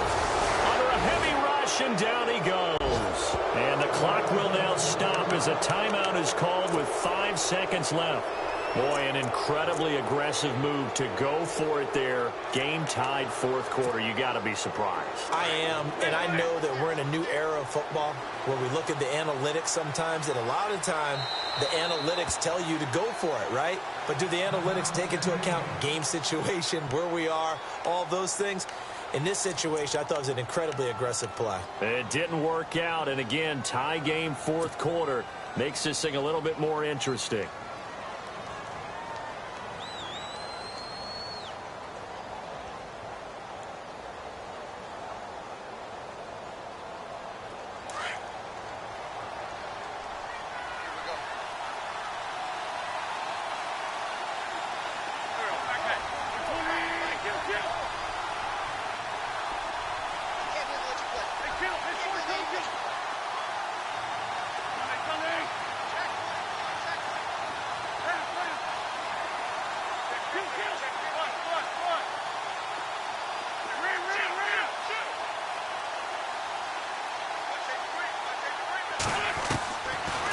Under a heavy rush, and down he goes. And the clock will now stop as a timeout is called with 5 seconds left. Boy, an incredibly aggressive move to go for it there. Game tied 4th quarter. You got to be surprised. I am, and I know that we're in a new era of football where we look at the analytics sometimes, and a lot of time the analytics tell you to go for it, right? But do the analytics take into account game situation, where we are, all those things? In this situation, I thought it was an incredibly aggressive play. It didn't work out, and again, tie game 4th quarter makes this thing a little bit more interesting.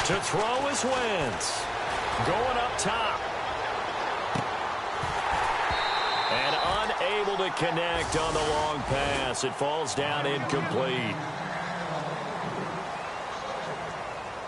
To throw is Wentz. Going up top. And unable to connect on the long pass. It falls down incomplete.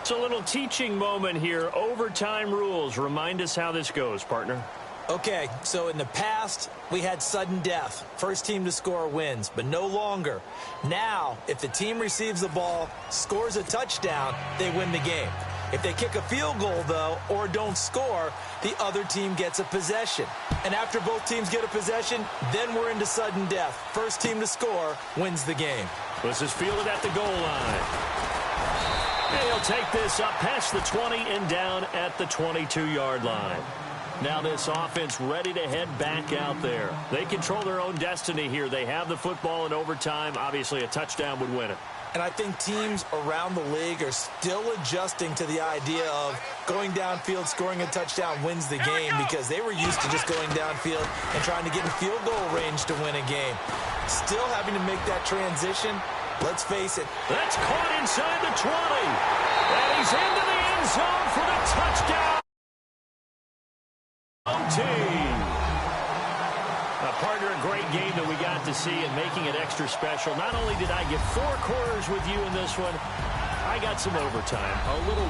It's a little teaching moment here. Overtime rules. Remind us how this goes, partner. Okay, so in the past, we had sudden death. First team to score wins, but no longer. Now, if the team receives the ball, scores a touchdown, they win the game. If they kick a field goal, though, or don't score, the other team gets a possession. And after both teams get a possession, then we're into sudden death. First team to score wins the game. This is fielded at the goal line. And he'll take this up past the 20 and down at the 22-yard line. Now this offense ready to head back out there. They control their own destiny here. They have the football in overtime. Obviously, a touchdown would win it. And I think teams around the league are still adjusting to the idea of going downfield, scoring a touchdown wins the game, because they were used to just going downfield and trying to get in field goal range to win a game. Still having to make that transition. Let's face it. That's caught inside the 20. And he's into the end zone for the touchdown. Team. Partner, a great game that we got to see and making it extra special. Not only did I get 4 quarters with you in this one, I got some overtime. A little